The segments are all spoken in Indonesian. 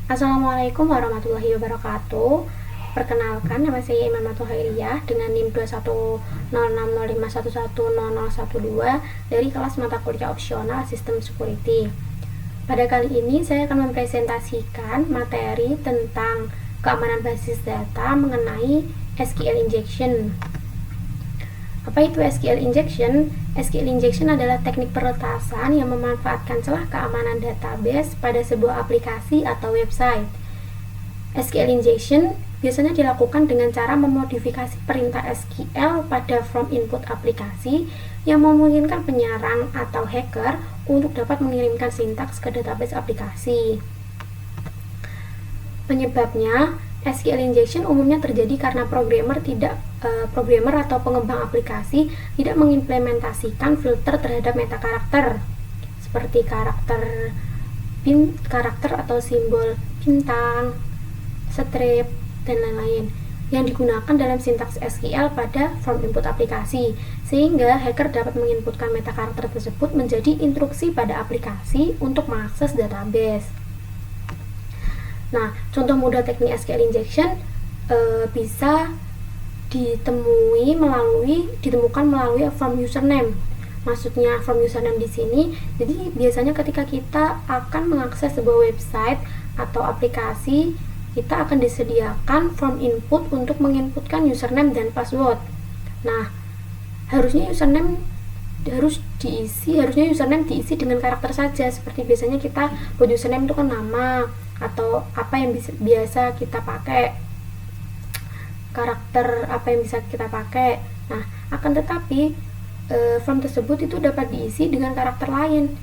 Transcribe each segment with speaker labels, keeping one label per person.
Speaker 1: Assalamualaikum warahmatullahi wabarakatuh. Perkenalkan, nama saya Imamatul Hairiyah dengan NIM 210605110012 dari kelas mata kuliah opsional Sistem Security. Pada kali ini saya akan mempresentasikan materi tentang keamanan basis data mengenai SQL injection. Apa itu SQL injection? SQL injection adalah teknik peretasan yang memanfaatkan celah keamanan database pada sebuah aplikasi atau website. SQL injection biasanya dilakukan dengan cara memodifikasi perintah SQL pada from input aplikasi yang memungkinkan penyerang atau hacker untuk dapat mengirimkan sintaks ke database aplikasi. Penyebabnya, SQL injection umumnya terjadi karena programmer atau pengembang aplikasi tidak mengimplementasikan filter terhadap meta karakter seperti karakter atau simbol bintang, strip, dan lain-lain yang digunakan dalam sintaks SQL pada form input aplikasi, sehingga hacker dapat menginputkan meta karakter tersebut menjadi instruksi pada aplikasi untuk mengakses database. Nah, contoh mudah teknik SQL injection bisa ditemukan melalui form username. Maksudnya form username di sini, jadi biasanya ketika kita akan mengakses sebuah website atau aplikasi, kita akan disediakan form input untuk menginputkan username dan password. Nah, harusnya username diisi dengan karakter saja, seperti biasanya kita buat username itu kan nama atau apa yang biasa kita pakai, karakter apa yang bisa kita pakai. Nah, akan tetapi form tersebut itu dapat diisi dengan karakter lain,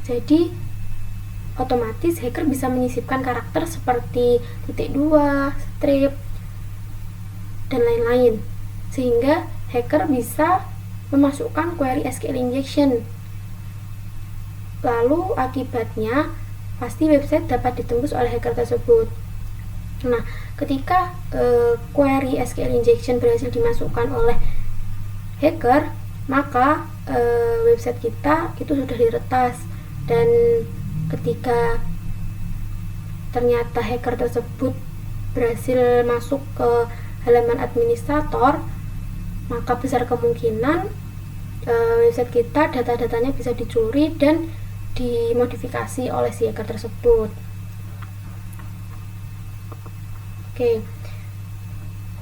Speaker 1: jadi otomatis hacker bisa menyisipkan karakter seperti titik 2, strip, dan lain-lain, sehingga hacker bisa memasukkan query SQL injection. Lalu akibatnya pasti website dapat ditembus oleh hacker tersebut. Nah, ketika query SQL injection berhasil dimasukkan oleh hacker, maka website kita itu sudah diretas, dan ketika ternyata hacker tersebut berhasil masuk ke halaman administrator, maka besar kemungkinan website kita data-datanya bisa dicuri dan dimodifikasi oleh si hacker tersebut. Oke,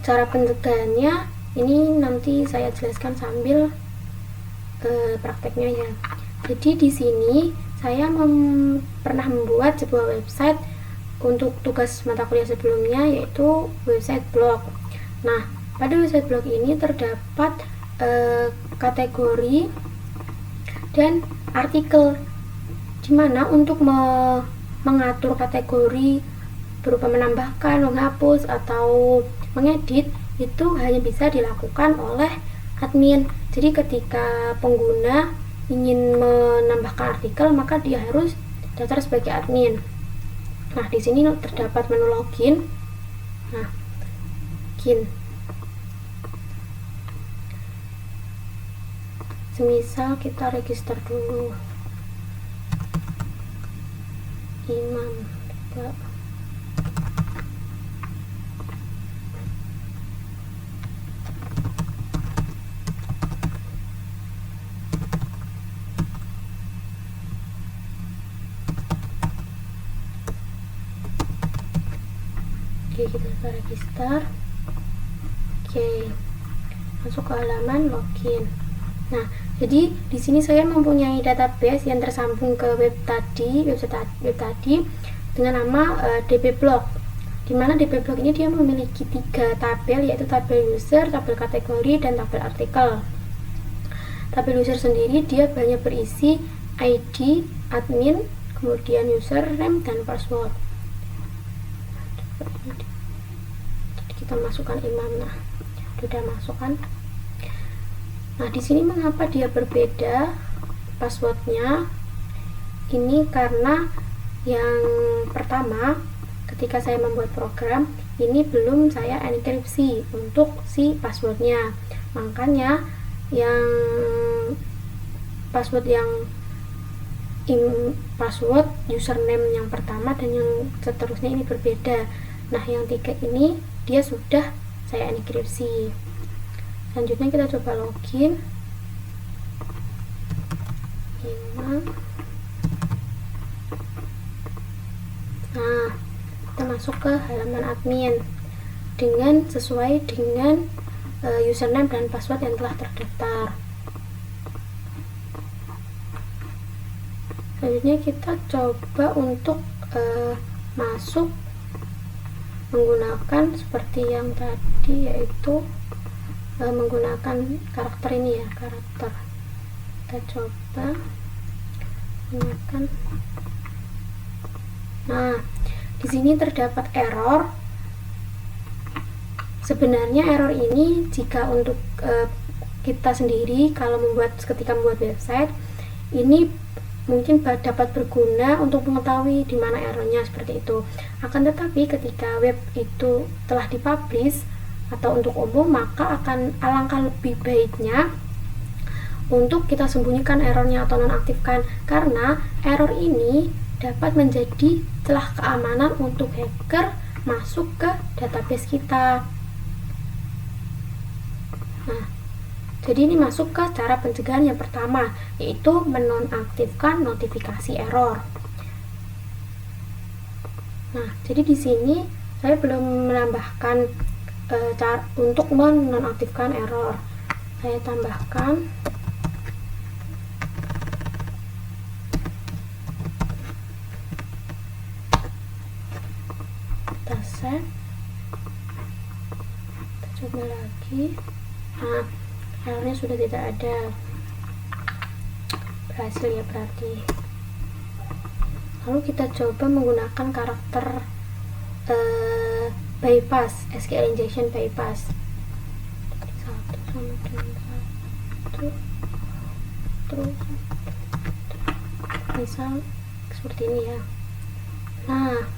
Speaker 1: cara pencegahannya ini nanti saya jelaskan sambil prakteknya ya. Jadi di sini saya pernah membuat sebuah website untuk tugas mata kuliah sebelumnya, yaitu website blog. Nah, pada website blog ini terdapat kategori dan artikel, dimana untuk mengatur kategori berupa menambahkan, menghapus, atau mengedit itu hanya bisa dilakukan oleh admin. Jadi ketika pengguna ingin menambahkan artikel, maka dia harus daftar sebagai admin. Nah, di sini terdapat menu login. Nah, login. Semisal kita register dulu. Imam. Oke, kita register. Oke, masuk ke halaman login. Nah, jadi di sini saya mempunyai database yang tersambung ke web tadi dengan nama dbblog. Di mana dbblog ini dia memiliki 3 tabel, yaitu tabel user, tabel kategori, dan tabel artikel. Tabel user sendiri dia banyak berisi ID, admin, kemudian username, dan password. Jadi kita masukkan imam. Nah, sudah masukkan. Nah, di sini mengapa dia berbeda passwordnya? Ini karena yang pertama, ketika saya membuat program ini belum saya enkripsi untuk si passwordnya, makanya yang password yang password username yang pertama dan yang seterusnya ini berbeda. Nah, yang 3 ini dia sudah saya enkripsi. Selanjutnya kita coba login. Nah, kita masuk ke halaman admin dengan sesuai dengan username dan password yang telah terdaftar. Selanjutnya kita coba untuk masuk menggunakan seperti yang tadi, yaitu menggunakan karakter ini ya, karakter. Kita coba gunakan. Nah, di sini terdapat error. Sebenarnya error ini jika untuk kita sendiri kalau ketika membuat website ini mungkin dapat berguna untuk mengetahui di mana errornya seperti itu. Akan tetapi ketika web itu telah dipublish atau untuk umum, maka akan alangkah lebih baiknya untuk kita sembunyikan errornya atau nonaktifkan, karena error ini dapat menjadi celah keamanan untuk hacker masuk ke database kita. Nah, jadi ini masuk ke cara pencegahan yang pertama, yaitu menonaktifkan notifikasi error. Nah, jadi di sini saya belum menambahkan cara untuk menonaktifkan error. Saya tambahkan kita save. Kita coba lagi. Nah, errornya sudah tidak ada, berhasil ya berarti. Lalu kita coba menggunakan karakter bypass, SQL injection bypass. 1 sama dengan 1, terus misal seperti ini ya. Nah,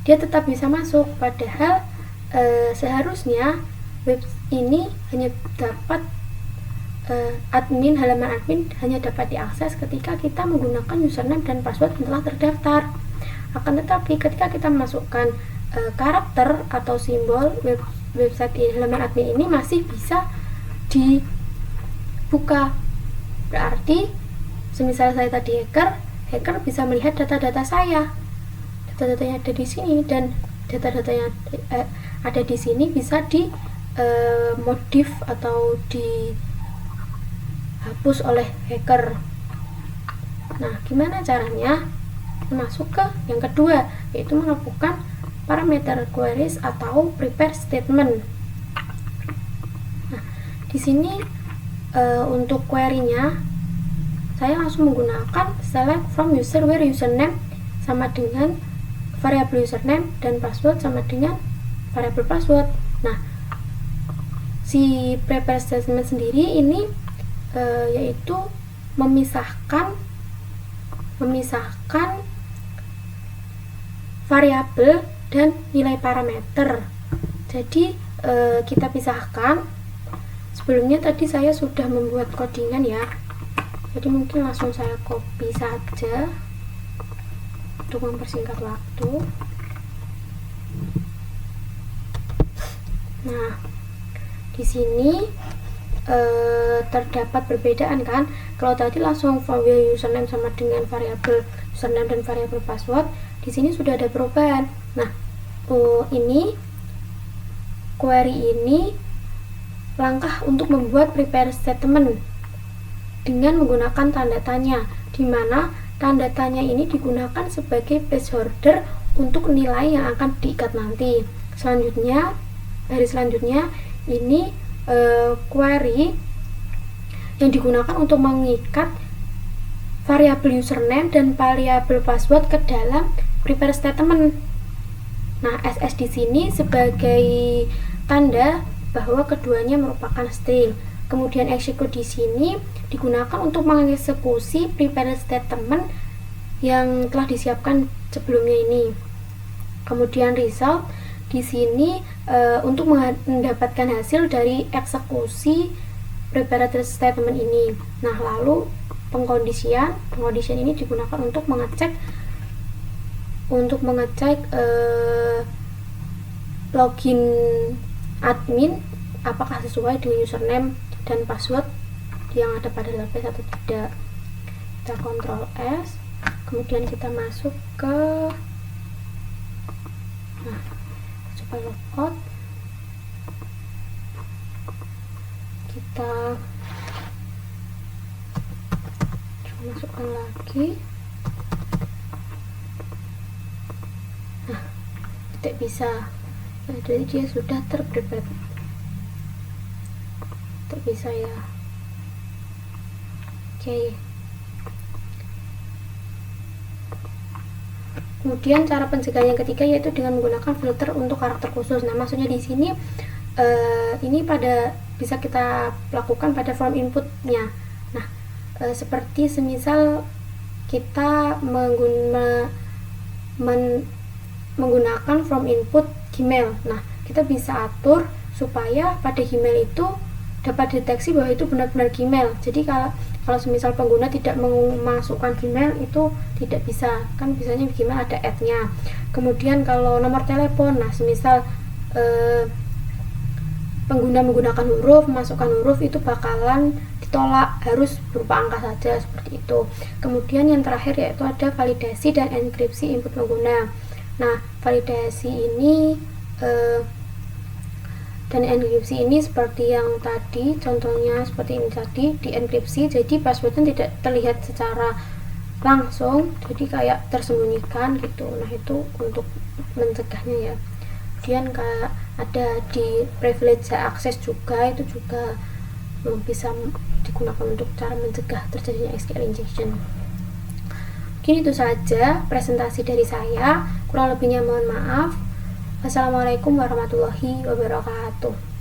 Speaker 1: dia tetap bisa masuk, padahal seharusnya web ini hanya dapat halaman admin hanya dapat diakses ketika kita menggunakan username dan password yang telah terdaftar. Akan tetapi ketika kita masukkan karakter atau simbol website halaman admin ini masih bisa dibuka. Berarti semisal saya tadi hacker bisa melihat data-data saya. Data-datanya ada di sini, dan data-datanya ada di sini bisa di modif atau dihapus oleh hacker. Nah, gimana caranya? Masuk ke yang kedua, yaitu melakukan parameter queries atau prepare statement. Nah, di sini untuk query-nya saya langsung menggunakan select from user where username sama dengan variable username dan password sama dengan variable password. Nah, si prepare statement sendiri ini yaitu memisahkan variabel dan nilai parameter. Jadi kita pisahkan. Sebelumnya tadi saya sudah membuat codingan ya, jadi mungkin langsung saya copy saja untuk mempersingkat waktu. Nah, di sini terdapat perbedaan kan. Kalau tadi langsung variable username sama dengan variabel username dan variabel password, di sini sudah ada perubahan. Nah, ini query ini langkah untuk membuat prepare statement dengan menggunakan tanda tanya, di mana tanda tanya ini digunakan sebagai placeholder untuk nilai yang akan diikat nanti. Selanjutnya, baris selanjutnya ini query yang digunakan untuk mengikat variabel username dan variabel password ke dalam prepare statement. Nah, SS di sini sebagai tanda bahwa keduanya merupakan string. Kemudian execute di sini digunakan untuk mengeksekusi prepare statement yang telah disiapkan sebelumnya ini. Kemudian result di sini untuk mendapatkan hasil dari eksekusi prepare statement ini. Nah, lalu pengkondisian ini digunakan untuk mengecek login admin apakah sesuai dengan username dan password yang ada pada database atau tidak. Kita Ctrl S, kemudian kita masuk ke coba logout, kita coba masukkan lagi. Tidak bisa, jadi dia sudah terprepare, tidak bisa ya. Oke. Kemudian cara pencegahan yang ketiga yaitu dengan menggunakan filter untuk karakter khusus. Nah, maksudnya di sini ini bisa kita lakukan pada form inputnya. Nah, seperti semisal kita menggunakan form input Gmail. Nah, kita bisa atur supaya pada Gmail itu dapat deteksi bahwa itu benar-benar Gmail. Jadi kalau semisal pengguna tidak memasukkan Gmail itu tidak bisa, kan biasanya di Gmail ada add-nya. Kemudian kalau nomor telepon, nah semisal pengguna menggunakan huruf, masukkan huruf itu bakalan ditolak, harus berupa angka saja seperti itu. Kemudian yang terakhir yaitu ada validasi dan enkripsi input pengguna. Nah, validasi ini dan enkripsi ini seperti yang tadi, contohnya seperti ini tadi, dienkripsi, jadi passwordnya tidak terlihat secara langsung, jadi kayak tersembunyikan gitu. Nah, itu untuk mencegahnya ya. Kemudian kayak ada di privilege access juga, itu juga bisa digunakan untuk cara mencegah terjadinya SQL injection. Mungkin itu saja presentasi dari saya, kurang lebihnya mohon maaf. Wassalamualaikum warahmatullahi wabarakatuh.